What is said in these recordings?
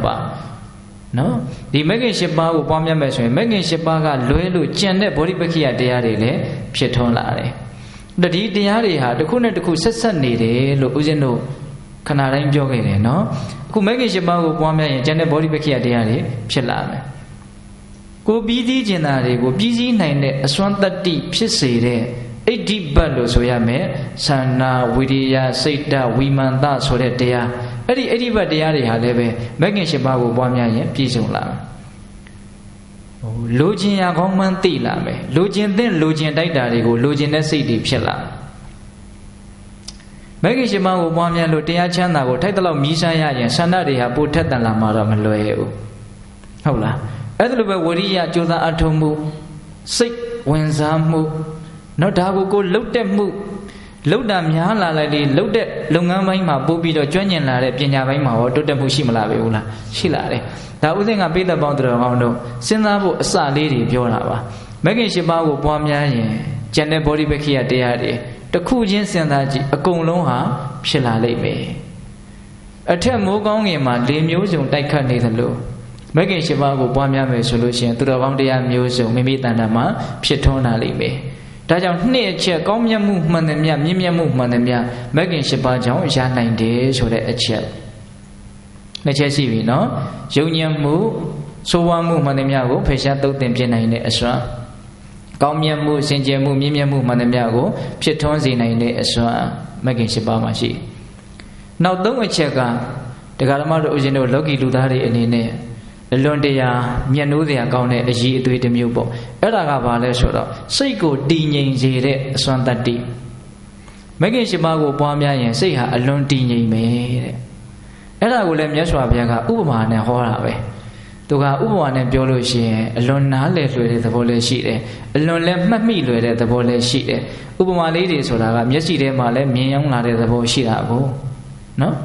ပါနော်ဒီမဂ္ဂင်၈ပါးကိုပွားများမယ်ဆိုရင်မဂ္ဂင်၈ပါးကလွဲလို့ကျန်တဲ့ဗောဓိပက္ခိယတရားတွေလည်းဖြစ်ထွန်းလာတယ်ဒီတရားတွေဟာတစ်ခုနဲ့တစ်ခုဆက်ဆက်နေတယ်လို့ဦးဇင်းတို့ခဏတိုင်းပြောခဲ့တယ်နော်အခုမဂ္ဂင်၈ပါးကိုပွားများရင်ကျန်တဲ့ဗောဓိပက္ခိယတရားတွေဖြစ်လာမယ်ကိုပြီးသီးကျင်တာတွေကိုပြီးစည်းနိုင်တဲ့အစွမ်းတတ္တိဖြစ်စေတဲ့ဣဋ္ဌိပတ်လို့ဆိုရမယ်သန္နာဝိရိယစိတ်တဝိမာန်တဆိုတဲ့တရားအဲ့ဒီဣဋ္ဌိပတ်တရားတွေဟာလည်းပဲမဂ္ဂင်၈ပါးကိုပွားများရင်ပြည့်စုံလာမယ်လိုချင်ရကောင်းမှန်းသိလာမယ်လိုချင်တဲ့လိုချင်တိုက်တာတွေကိုလိုချင်တဲ့စိတ်တွေဖြစ်လာမဂ္ဂင်၈ပါးကိုပွားများလို့တရားချမ်းသာကိုထိုက်တဲ့လောက်မြည်ဆန်းရရင်ဆန္ဒတွေဟာပိုထက်သန်လာမှာတော့မလွယ်ဘူးဟုတ်လားအဲ့ဒါလိုပဲဝိရိယကြိုးစားအထောက်မှုစိတ်ဝင်စားမှုနော်ဒါကိုလှုပ်တဲ့မှုလှုပ်တာများလာလိုက်လေလှုပ်တဲ့လုပ်ငန်းပိုင်းမှာပို့ပြီးတော့ကျွမ်းကျင်လာတဲ့ပညာပိုင်းမှာရောတိုးတက်မှုရှိမလားပဲဟုတ်လားရှိလာတယ်ဒါဥစဉ်ကပိဋကပေါင်းတော်ကောင်းတို့စဉ်းစားဖို့အစလေးတွေပြောတာပါမဂ္ဂင်၈ပါးကိုပွားများရင်ကျန်တဲ့ဗောဓိပက္ခိယတရားတွေတစ်ခုချင်းစဉ်းစားကြည့်အကုန်လုံးဟာဖြစ်လာလိမ့်မယ်အထက်မိုးကောင်းငင်မှာ၄မျိုးစုံတိုက်ခတ်နေသလိုမဂ္ဂင်၈ပါးကိုပွားများမယ်ဆိုလို့ရှိရင်သူတော်ကောင်းတရားမျိုးစုံမိမိတဏ္ဍာမှာဖြစ်ထွန်းလာလိမ့်မယ်ဒါကြောင့်နှစ်အချက်ကောင်းမြတ်မှုမှန်သမျှမြင့်မြတ်မှုမှန်သမျှမဂ္ဂင်၈ပါးကြောင့်ရနိုင်တယ်ဆိုတဲ့အချက်နှစ်ချက်ရှိပြီနော်ယုံညံ့မှုဆိုးဝါးမှုမှန်သမျှကိုဖယ်ရှားသုတ်သင်ပြနိုင်တဲ့အစွမ်းကောင်းမြတ်မှုစင်ကြယ်မှုမြင့်မြတ်မှုမှန်သမျှကိုဖြစ်ထွန်းစေနိုင်တဲ့အစွမ်းမဂ္ဂင်၈ပါးမှာရှိနောက်သုံးအချက်ကတရားဓမ္မတို့ဦးဇင်းတို့လောကီလူသားတွေအနေနဲ့လွန်တရားမျက်နှိုးစရာကောင်းတဲ့အရေးအသွေးတစ်မျိုးပေါ့အဲ့ဒါကဘာလဲဆိုတော့စိတ်ကိုတည်ငြိမ်စေတဲ့အစွမ်းတတ္တိမဂ္ဂင်၈ပါးကိုပွားများရင်စိတ်ဟာအလွန်တည်ငြိမ်မယ်တဲ့အဲ့ဒါကိုလည်းမြတ်စွာဘုရားကဥပမာနဲ့ဟောတာပဲသူကဥပမာနဲ့ပြောလို့ရှိရင်အလွန်နားလည်လွယ်တဲ့သဘောလည်းရှိတယ်အလွန်လည်းမှတ်မိလွယ်တဲ့သဘောလည်းရှိတယ်ဥပမာလေးတွေဆိုတာကမျက်စိထဲမှာလည်းမြင်ရောက်လာတဲ့သဘောရှိတာကိုနော်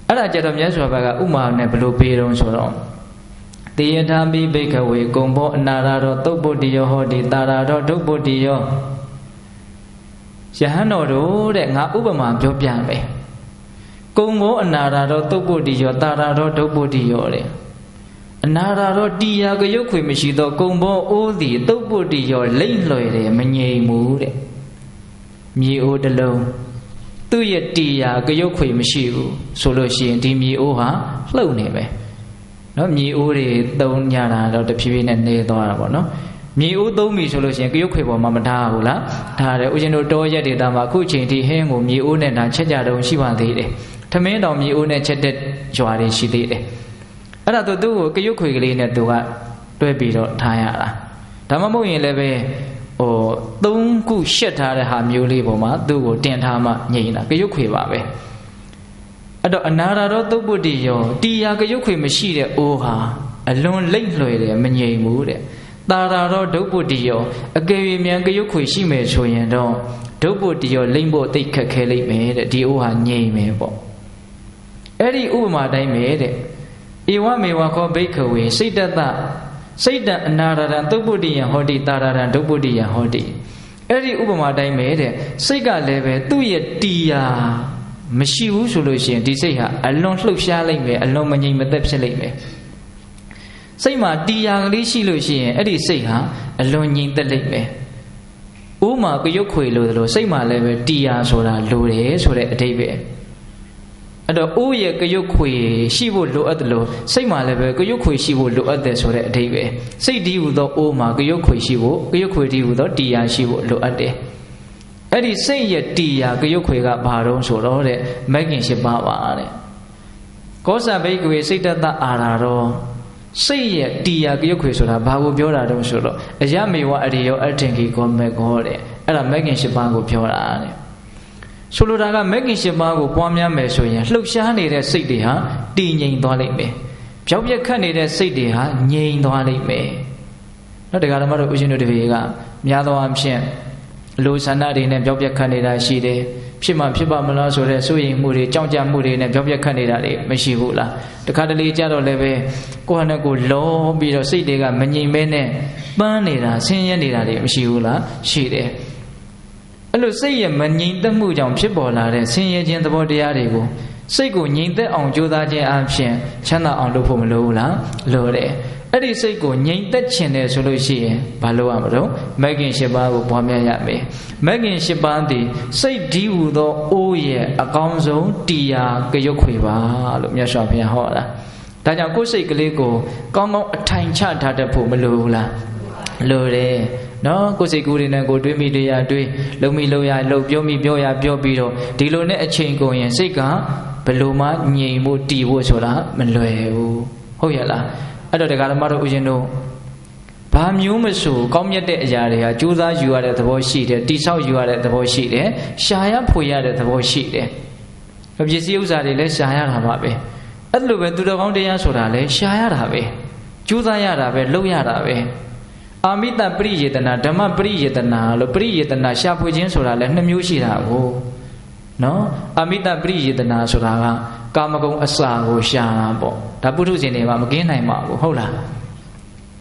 အဲ့ဒါကြတော့မြတ်စွာဘုရားကဥပမာနဲ့ဘယ်လိုပေးတော့ဆိုတော့တေယထာပိဘိကဝေကုံဘောအနာရတောသုတ်ပုတ္တိယောဟောတိတာရတောဒုပ္ပုတ္တိယောယဟန်တော်တို့တဲ့ငါဥပမာပြောပြမယ်ကုံဘောအနာရတောသုတ်ပုတ္တိယောတာရတောဒုပ္ပုတ္တိယောတဲ့အနာရတောတီယာကရုပ်ခွေမရှိသောကုံဘောအိုးသည်သုတ်ပုတ္တိယောလိမ့်လွယ်တယ်မငြိမ်ဘူးတဲ့မြေအိုးတစ်လုံးသူ့ရဲ့တီယာကရုပ်ခွေမရှိဘူးဆိုလို့ရှိရင်ဒီမြေအိုးဟာလှုပ်နေပဲနော်မြေအိုးတွေသုံးကြတာတော့တဖြည်းဖြည်းနဲ့နေသွားတာပေါ့နော်မြေအိုးသုံးပြီဆိုလို့ရှိရင်ကရုတ်ခွေပေါ်မှာမထားဘူးလားထားတယ်ဦးဇင်းတို့တောရက်ဒေတာမှာအခုချိန်ထိဟင်းကိုမြေအိုးနဲ့ဒါချက်ကြတော့ရှိပါသေးတယ်ထမင်းတော်မြေအိုးနဲ့ချက်တဲ့ကြွားတွေရှိသေးတယ်အဲ့ဒါသူ့ကိုကရုတ်ခွေကလေးနဲ့သူကတွဲပြီးတော့ထားရတာဒါမှမဟုတ်ရင်လည်းပဲသုံးခုရှက်ထားတဲ့ဟာမျိုးလေးပေါ်မှာသူ့ကိုတင်ထားမှငြိမ်တာကရုတ်ခွေပါပဲအဲ့တော့အနာရတောသုပ္ပုတ္တိယောတီယာကရုတ်ခွေမရှိတဲ့အိုးဟာအလွန်လိမ့်လွယ်တယ်မငြိမ်ဘူးတဲ့တာရတောဒုပ္ပုတ္တိယောအကယ်၍မြန်ကရုတ်ခွေရှိမယ်ဆိုရင်တော့ဒုပ္ပုတ္တိယောလိမ့်ဖို့သိခက်ခဲလိမ့်မယ်တဲ့ဒီအိုးဟာငြိမ်မယ်ပေါ့အဲ့ဒီဥပမာတိုင်းပဲတဲ့ဧဝမေဝခောဘိက္ခဝေစိတ်တတစိတ်တအနာရတံသုပ္ပုတ္တိယဟောတိတာရတံဒုပ္ပုတ္တိယဟောတိအဲ့ဒီဥပမာတိုင်းပဲတဲ့စိတ်ကလည်းပဲသူ့ရဲ့တီယာမရှိဘူးဆိုလို့ရှိရင်ဒီစိတ်ဟာအလွန်လှုပ်ရှားလိုက်မယ်အလွန်မငြိမ်မသက်ဖြစ်လိုက်မယ်စိတ်မှာတီယာကလေးရှိလို့ရှိရင်အဲ့ဒီစိတ်ဟာအလွန်ငြိမ်သက်လိုက်မယ်ဥမာကရုတ်ခွေလို့လို့စိတ်မှာလည်းပဲတီယာဆိုတာလိုတယ်ဆိုတဲ့အဓိပ္ပာယ်အဲ့တော့ဥရဲ့ကရုတ်ခွေရှိဖို့လိုအပ်တယ်လို့စိတ်မှာလည်းပဲကရုတ်ခွေရှိဖို့လိုအပ်တယ်ဆိုတဲ့အဓိပ္ပာယ်စိတ်ဒီဟူသောဥမှာကရုတ်ခွေရှိဖို့ကရုတ်ခွေဒီဟူသောတီယာရှိဖို့လိုအပ်တယ်အဲ့ဒီစိတ်ရဲ့တီယာကရုတ်ခွေကဘာတော့ဆိုတော့တဲ့မဂ္ဂင်၈ပါးပါတဲ့ကောသဘိကဝေစိတ်တတအာရတောစိတ်ရဲ့တီယာကရုတ်ခွေဆိုတာဘာကိုပြောတာတုံးဆိုတော့အယမေဝအရိယောအထင်ကြီးကောမေကောတဲ့အဲ့ဒါမဂ္ဂင်၈ပါးကိုပြောတာတဲ့ဆိုလိုတာကမဂ္ဂင်၈ပါးကိုပွားများမယ်ဆိုရင်လှုပ်ရှားနေတဲ့စိတ်တွေဟာတည်ငြိမ်သွားလိမ့်မယ်ပြောင်းပြက်ခတ်နေတဲ့စိတ်တွေဟာငြိမ်သွားလိမ့်မယ်နော်တရားဓမ္မတို့ဦးရှင်တို့တပည့်ကများသောအားဖြင့်လူဆန္ဒတွေနဲ့ပြောင်းပြက်ခတ်နေတာရှိတယ်ဖြစ်မှဖြစ်ပါမလားဆိုတဲ့စိုးရိမ်မှုတွေကြောက်ကြမှုတွေနဲ့ပြောင်းပြက်ခတ်နေတာတွေမရှိဘူးလားတခါတလေကြတော့လည်းပဲကိုယ့်ဟာနဲ့ကိုယ်လောပြီးတော့စိတ်တွေကမငြိမ်မဲနဲ့ပန်းနေတာဆင်းရဲနေတာတွေမရှိဘူးလားရှိတယ်အဲ့လိုစိတ်ရဲ့မငြိမ်သက်မှုကြောင့်ဖြစ်ပေါ်လာတဲ့ဆင်းရဲခြင်းသဘောတရားတွေကို စိတ်ကိုငြိမ်သက်အောင်ကြိုးစားခြင်းအပြင်ချမ်းသာအောင်လုပ်ဖို့မလိုဘူးလားလိုတယ်အဲ့ဒီစိတ်ကိုငြိမ်သက်ခြင်းတယ်ဆိုလို့ရှိရင်ဘာလုပ်ရမလို့မဂ်ခင်၈ပါးကိုပွားများရမယ်မဂ်ခင်၈ပါးသည်စိတ်ဒီဟူသောအိုးရဲ့အကောင်းဆုံးတရားကရုတ်ခွေပါလို့မြတ်စွာဘုရားဟောတာဒါကြောင့်ကိုယ်စိတ်ကလေးကိုကောင်းကောင်းအထိုင်ချထားတတ်ဖို့မလိုဘူးလားလိုတယ်နော်ကိုယ်စိတ်ကူးရင်းနဲ့ကိုတွေးမိတရားတွေးလုံမိလုံရလုံပြောမိပြောရပြောပြီးတော့ဒီလိုနဲ့အချိန်ကုန်ရင်စိတ်ကဘယ်လိုမှငြိမ်ဖို့တည်ဖို့ဆိုတာမလွယ်ဘူးဟုတ်ရဲ့လားအဲ့တော့တရားဓမ္မတို့ဦးဇင်းတို့ဘာမျိုးမဆိုကောင်းမြတ်တဲ့အရာတွေကကြိုးစားယူရတဲ့သဘောရှိတယ်တိဆောက်ယူရတဲ့သဘောရှိတယ်ရှာရဖွေရတဲ့သဘောရှိတယ်ပစ္စည်းဥစ္စာတွေလည်းရှာရတာပါပဲအဲ့လိုပဲသူတော်ကောင်းတရားဆိုတာလည်းရှာရတာပဲကြိုးစားရတာပဲလုပ်ရတာပဲအာမိတပရိယေတနာဓမ္မပရိယေတနာလို့ပရိယေတနာရှာဖွေခြင်းဆိုတာလည်း2မျိုးရှိတာကိုနော်အာမိတပရိယေတနာဆိုတာကကာမဂုဏ်အစာကိုရှာတာပေါ့ဒါပုထုဇဉ်တွေမှာမကင်းနိုင်ပါဘူးဟုတ်လား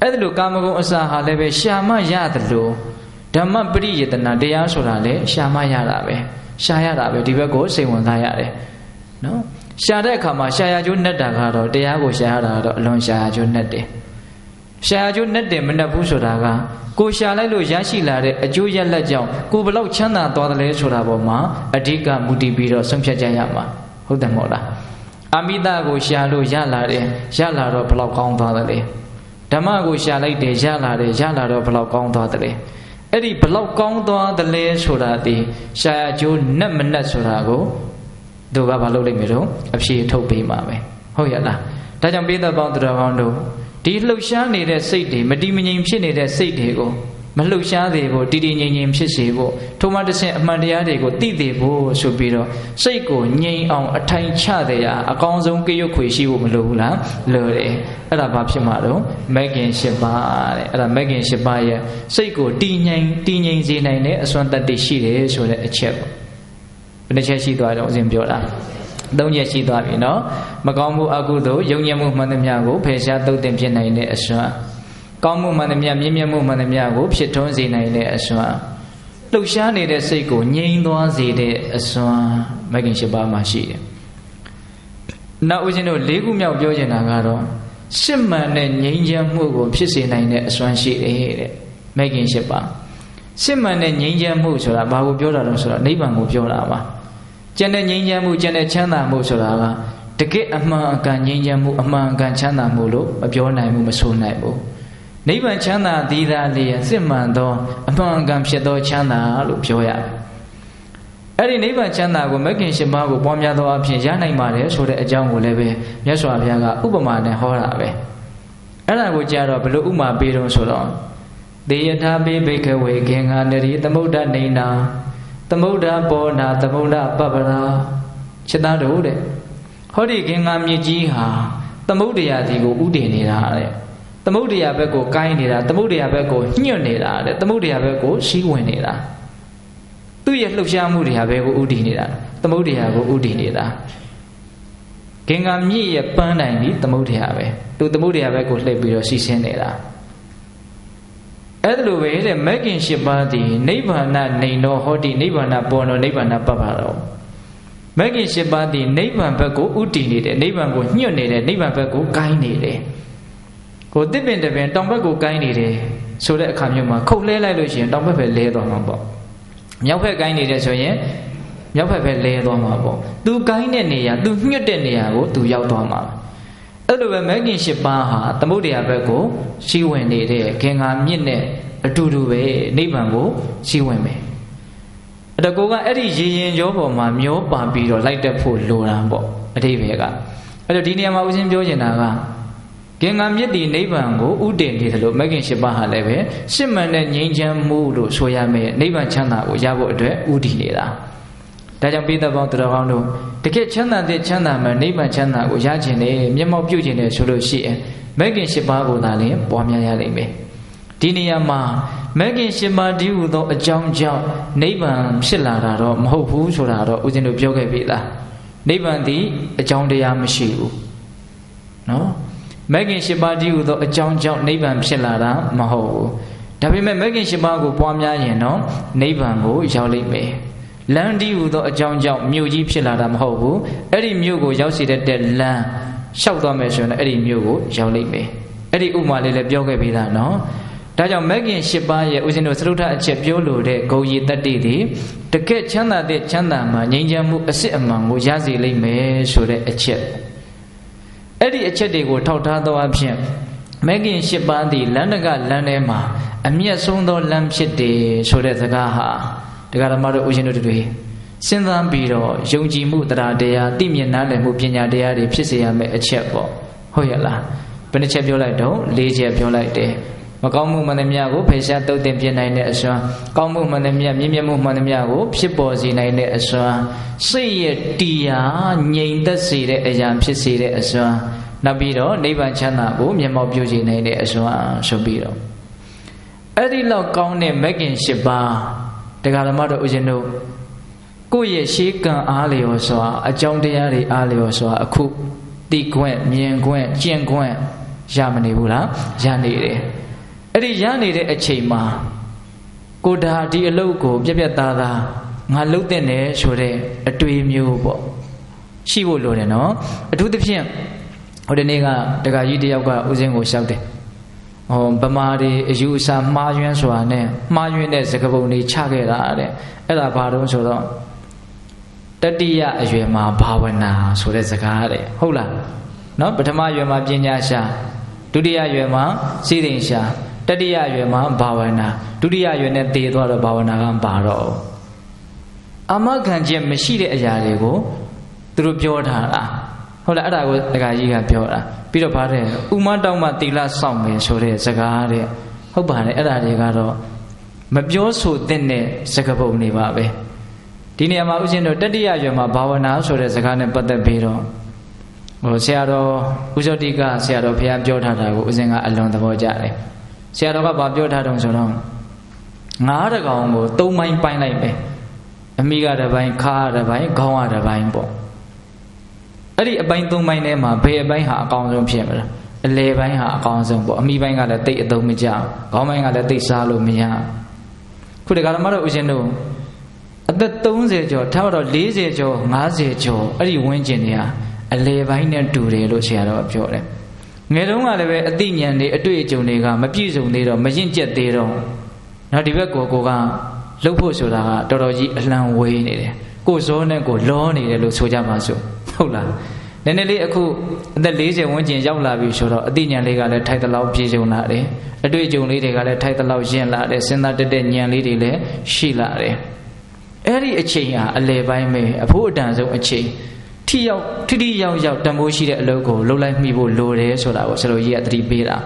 အဲ့ဒါလိုကာမဂုဏ်အစာဟာလည်းပဲရှာမရတယ်လို့ဓမ္မပရိယေတနာတရားဆိုတာလည်းရှာမရတာပဲရှာရတာပဲဒီဘက်ကိုစိတ်ဝင်စားရတယ်နော်ရှာတဲ့အခါမှာရှာရကျိုးနဲ့တာကတော့တရားကိုရှာရတာတော့အလွန်ရှာရကျိုးနဲ့တယ်ရှာရကျိုးနဲ့တယ်မနဲ့ဘူးဆိုတာကကိုရှာလိုက်လို့ရရှိလာတဲ့အကျိုးရလဒ်ကြောင့်ကိုဘလောက်ချမ်းသာသွားတယ်လဲဆိုတာပေါ်မှာအဓိကမူတည်ပြီးတော့ဆုံးဖြတ်ကြရမှာဟုတ်တယ်မဟုတ်လားအမိတကိုရှာလို့ရလာတယ်ရလာတော့ဘလောက်ကောင်းသွားတယ်လဲဓမ္မကိုရှာလိုက်တယ်ရလာတယ်ရလာတော့ဘလောက်ကောင်းသွားတယ်လဲအဲ့ဒီဘလောက်ကောင်းသွားတယ်လဲဆိုတာဒီရှာရကျိုးနဲ့မနဲ့ဆိုတာကိုသူကဘာလုပ်လိမ့်မယ်တော့အဖြေထုတ်ပေးမှာပဲဟုတ်ရလားဒါကြောင့်ပိဿပေါင်းသူတော်ကောင်းတို့ဒီလှုပ်ရှားနေတဲ့စိတ်တွေမတည်မငြိမ်ဖြစ်နေတဲ့စိတ်တွေကိုမလှုပ်ရှားသေးဖို့တည်တည်ငြိမ်ငြိမ်ဖြစ်စေဖို့ထိုမှတစ်ဆင့်အမှန်တရားတွေကိုသိသေးဖို့ဆိုပြီးတော့စိတ်ကိုငြိမ်အောင်အထိုင်ချတဲ့ရာအကောင်းဆုံးကြွခွေရှိဖို့မလိုဘူးလားလိုတယ်အဲ့ဒါဘာဖြစ်မှာတော့မဂ်ခင်၈ပါးတဲ့အဲ့ဒါမဂ်ခင်၈ပါးရဲ့စိတ်ကိုတည်ငြိမ်စေနိုင်တဲ့အစွမ်းတတ္တိရှိတယ်ဆိုတဲ့အချက်ပေါ့ဘယ်နှချက်ရှိသွားတော့ဦးဇင်းပြောတာ3ချက်ရှိသွားပြီနော်မကောင်းမှုအကုသိုလ်ယုံညံ့မှုမှန်သမျှကိုဖယ်ရှားသုတ်တင်ဖြစ်နိုင်တဲ့အစွမ်းကောင်းမှုမှန်သမျှမြင့်မြတ်မှုမှန်သမျှကိုဖြစ်ထွန်းစေနိုင်တဲ့အစွမ်းလှုပ်ရှားနေတဲ့စိတ်ကိုငြိမ်သွားစေတဲ့အစွမ်းမဂ်ခင်၈ပါးမှာရှိတယ်နောက်ဦးဇင်းတို့၄ခုမြောက်ပြောချင်တာကတော့စစ်မှန်တဲ့ငြိမ်းချမ်းမှုကိုဖြစ်စေနိုင်တဲ့အစွမ်းရှိတယ်တဲ့မဂ်ခင်၈ပါးစစ်မှန်တဲ့ငြိမ်းချမ်းမှုဆိုတာဘာကိုပြောတာလဲဆိုတော့နိဗ္ဗာန်ကိုပြောတာပါကျန်တဲ့ငြိမ်းချမ်းမှုကျန်တဲ့ချမ်းသာမှုဆိုတာကတကယ့်အမှန်အကန်ငြိမ်းချမ်းမှုအမှန်အကန်ချမ်းသာမှုလို့မပြောနိုင်ဘူးမဆိုနိုင်ဘူးနိဗ္ဗာန်ချမ်းသာသီးသားလျက်စစ်မှန်သောအမှန်အကန်ဖြစ်သောချမ်းသာလို့ပြောရတယ်အဲ့ဒီနိဗ္ဗာန်ချမ်းသာကိုမဂ်ခင်၈ပါးကိုပွားများသောအဖြစ်ရနိုင်ပါတယ်ဆိုတဲ့အကြောင်းကိုလည်းပဲမြတ်စွာဘုရားကဥပမာနဲ့ဟောတာပဲအဲ့ဒါကိုကြားတော့ဘယ်လိုဥပမာပေးတော့ဆိုတော့သေယထာပိဘိကဝေခေငါနရီသမုဒ္ဒနေနာသမုဒ္ဒဘောနာသမုဒ္ဒပပ္ပရာချက်သားတို့တဲ့ဟောဒီခေငါမြစ်ကြီးဟာသမုဒ္ဒရာဒီကိုဥတည်နေတာတဲ့သမုဒ္ဒရာဘက်ကိုကိုင်းနေတာသမုဒ္ဒရာဘက်ကိုညှွတ်နေတာတဲ့သမုဒ္ဒရာဘက်ကိုစီးဝင်နေတာသူ့ရဲ့လှုပ်ရှားမှုတွေဟာဘယ်ကိုဥတည်နေတာသမုဒ္ဒရာကိုဥတည်နေတာခေငါမြစ်ရဲ့ပန်းတိုင်ဒီသမုဒ္ဒရာပဲသူသမုဒ္ဒရာဘက်ကိုလှည့်ပြီးတော့စီးဆင်းနေတာအဲ့ဒါလိုပဲတဲ့မဂ်ခင်၈ပါးသည်နိဗ္ဗာန်နေတော်ဟောတိနိဗ္ဗာန်ပေါ်တော်နိဗ္ဗာန်ပပ္ပတော်မဂ်ခင်၈ပါးသည်နိဗ္ဗာန်ဘက်ကိုဥတည်နေတယ်နိဗ္ဗာန်ကိုညှွတ်နေတယ်နိဗ္ဗာန်ဘက်ကိုကိုင်းနေတယ်ကိုတစ်ပင်တစ်ပင်တောင်ဘက်ကိုကိုင်းနေတယ်ဆိုတဲ့အခါမျိုးမှာခုတ်လဲလိုက်လို့ရှိရင်တောင်ဘက်ပဲလဲသွားမှာပေါ့မြောက်ဘက်ကိုင်းနေတယ်ဆိုရင်မြောက်ဘက်ပဲလဲသွားမှာပေါ့သူကိုင်းတဲ့နေရာသူညှွတ်တဲ့နေရာကိုသူရောက်သွားမှာအဲ့လိုပဲမဂ်ခင်၈ပါးဟာသမုဒ္ဒရာဘက်ကိုစီးဝင်နေတဲ့ခင်္ဃာမြစ်နဲ့အတူတူပဲနိဗ္ဗာန်ကိုစီးဝင်မယ်အဲ့တော့ကိုကအဲ့ဒီရေရင်ကြောပေါ်မှာမျောပါပြီးတော့လိုက်တက်ဖို့လိုတာပေါ့အတိပ္ပယ်ကအဲ့တော့ဒီနေရာမှာဦးဇင်းပြောချင်တာကခင်္ဃာမြစ်ဒီနိဗ္ဗာန်ကိုဥတည်နေတယ်လို့မဂ်ခင်၈ပါးဟာလည်းပဲစစ်မှန်တဲ့ငြိမ်းချမ်းမှုလို့ဆိုရမယ်နိဗ္ဗာန်ချမ်းသာကိုရဖို့အတွက်ဥတည်နေတာဒါကြောင့်ပိဿပေါင်းသူတော်ကောင်းတို့တကယ်ချမ်းသာတဲ့ချမ်းသာမှနိဗ္ဗာန်ချမ်းသာကိုရခြင်းနဲ့မျက်မှောက်ပြုခြင်းနဲ့ဆိုလို့ရှိရင်မဂ်ခင်၈ပါးကိုသာလျှင်ပွားများရလိမ့်မယ်ဒီနေရာမှာမဂ်ခင်၈ပါးဒီဟူသောအကြောင်းကြောင့်နိဗ္ဗာန်ဖြစ်လာတာတော့မဟုတ်ဘူးဆိုတာတော့ဦးဇင်းတို့ပြောခဲ့ပြီလားနိဗ္ဗာန်သည်အကြောင်းတရားမရှိဘူးနော်မဂ်ခင်၈ပါးဒီဟူသောအကြောင်းကြောင့်နိဗ္ဗာန်ဖြစ်လာတာမဟုတ်ဘူးဒါပေမဲ့မဂ်ခင်၈ပါးကိုပွားများရင်တော့နိဗ္ဗာန်ကိုရောက်လိမ့်မယ် လမ်းဒီဟူသောအကြောင်းကြောင့်မြို့ကြီးဖြစ်လာတာမဟုတ်ဘူးအဲ့ဒီမြို့ကိုရောက်စေတဲ့လမ်းလျှောက်သွားမယ်ဆိုရင်အဲ့ဒီမြို့ကိုရောက်လိမ့်မယ်အဲ့ဒီဥပမာလေးလည်းပြောခဲ့ပြီးသားနော်ဒါကြောင့်မဂ်ခင်၈ပါးရဲ့ဦးဇင်းတို့သရုပ်ထအချက်ပြောလို့တဲ့ဂုံရည်တတ္တိတွေတကယ်ချမ်းသာတဲ့ချမ်းသာမှာငြိမ်းချမ်းမှုအစစ်အမှန်ကိုရစေလိမ့်မယ်ဆိုတဲ့အချက်အဲ့ဒီအချက်တွေကိုထောက်ထားသောအဖြစ်မဂ်ခင်၈ပါးသည်လမ်းတကလမ်းထဲမှာအမျက်ဆုံးသောလမ်းဖြစ်တယ်ဆိုတဲ့စကားဟာတရားဓမ္မတို့ဦးဇင်းတို့တွေစဉ်းစားပြီးတော့ယုံကြည်မှုတရားတရားသိမြင်နားလည်မှုပညာတရားတွေဖြစ်စေရမယ့်အချက်ပေါ့ဟုတ်ရဲ့လားဘယ်နှချက်ပြောလိုက်တော့၄ချက်ပြောလိုက်တယ်မကောင်းမှုမှန်သမျှကိုဖယ်ရှားတုတ်တင်ပြနိုင်တဲ့အစွမ်းကောင်းမှုမှန်သမျှမြင့်မြတ်မှုမှန်သမျှကိုဖြစ်ပေါ်စေနိုင်တဲ့အစွမ်းစိတ်ရဲ့တရားငြိမ်သက်စေတဲ့အရာဖြစ်စေတဲ့အစွမ်းနောက်ပြီးတော့နိဗ္ဗာန်ချမ်းသာကိုမျက်မှောက်ပြုစေနိုင်တဲ့အစွမ်းဆိုပြီးတော့အဲ့ဒီလောက်ကောင်းတဲ့မဂ်ခင်၈ပါးတရားဓမ္မတို့ဦးဇင်းတို့ကိုယ့်ရဲ့ရှေးကံအားလျော်စွာအကြောင်းတရားတွေအားလျော်စွာအခုသိခွင့်မြင်ခွင့်ကျင့်ခွင့်ရမနေဘူးလားရနေတယ်အဲ့ဒီရနေတဲ့အချိန်မှာကိုဒါဒီအလုပ်ကိုပြက်ပြက်သားသားငါလုပ်တဲ့နယ်ဆိုတဲ့အတွေ့မျိုးပေါ့ရှိဖို့လိုတယ်နော်အထူးသဖြင့်ဟိုဒီနေ့ကတက္ကကြီးတယောက်ကဦးစင်းကိုလျှောက်တယ်ဗမာတွေအယူအဆမှားယွင်းစွာနဲ့မှားယွင်းတဲ့စကားပုံတွေချခဲ့တာတဲ့အဲ့ဒါဘာလို့ဆိုတော့တတိယအရွယ်မှာဘာဝနာဆိုတဲ့စကားတဲ့ဟုတ်လားနော်ပထမအရွယ်မှာပညာရှာဒုတိယအရွယ်မှာစိတ္တိရှာတတိယအရွယ်မှာဘာဝနာဒုတိယအရွယ်နဲ့တည်သွားတော့ဘာဝနာကပါတော့အမခံခြင်းမရှိတဲ့အရာတွေကိုသူတို့ပြောထားတာဟုတ်လားအဲ့ဒါကိုတက္ကကြီးကပြောတာပြီးတော့ဗါတဲ့ဥမတောင်းမှတိလစောင့်မယ်ဆိုတဲ့စကားတဲ့ဟုတ်ပါတယ်အဲ့ဒါတွေကတော့မပြောဆိုသင့်တဲ့စကားပုံတွေပါပဲဒီနေရာမှာဦးဇင်းတို့တတိယရွယ်မှာဘာဝနာဆိုတဲ့စကားနဲ့ပတ်သက်ပြီးတော့ဆရာတော်ဦးဇောတိကဆရာတော်ဘုရားပြောထားတာကိုဦးဇင်းကအလွန်သဘောကျတယ်ဆရာတော်ကဘာပြောထားတုံးဆိုတော့ငါးတကောင်ကို၃ပိုင်းပိုင်းလိုက်ပဲအမိကတစ်ပိုင်းခါးတစ်ပိုင်းခေါင်းကတစ်ပိုင်းပေါ့အဲ့ဒီအပိုင်း၃ပိုင်းထဲမှာဘယ်အပိုင်းဟာအကောင်းဆုံးဖြစ်မလဲအလယ်ပိုင်းဟာအကောင်းဆုံးပေါ့အမိပိုင်းကလည်းတိတ်အသုံးမကျခေါင်းပိုင်းကလည်းတိတ်စားလို့မရခုတက္ကရာမတို့ဦးဇင်းတို့အသက်30ကျော်ထားတော့40ကျော်50ကျော်အဲ့ဒီဝန်းကျင်တွေဟာအလယ်ပိုင်းနဲ့တူတယ်လို့ဆရာတော်ပြောတယ်ငယ်တုန်းကလည်းပဲအသိဉာဏ်တွေအတွေ့အကြုံတွေကမပြည့်စုံသေးတော့မရင့်ကျက်သေးတော့နောက်ဒီဘက်ကိုကလှုပ်ဖို့ဆိုတာကတော်တော်ကြီးအလှမ်းဝေးနေတယ်ကိုယ်စောနဲ့ကိုလောနေတယ်လို့ဆိုကြပါစို့ဟုတ်လားနည်းနည်းလေးအခုအသက်40ဝန်းကျင်ရောက်လာပြီဆိုတော့အသိဉာဏ်လေးကလည်းထိုက်တလောက်ပြည့်စုံလာတယ်အတွေ့အကြုံလေးတွေကလည်းထိုက်တလောက်ရင့်လာတယ်စဉ်းစားတတ်တဲ့ဉာဏ်လေးတွေလည်းရှိလာတယ်အဲ့ဒီအချိန်ဟာအလယ်ပိုင်းပဲအဖို့အတန်ဆုံးအချိန်ထိထိရောက်တန်ဖိုးရှိတဲ့အလုပ်ကိုလုပ်လိုက်မိဖို့လိုတယ်ဆိုတာကိုဆရာတော်ကြီးကသတိပေးတာ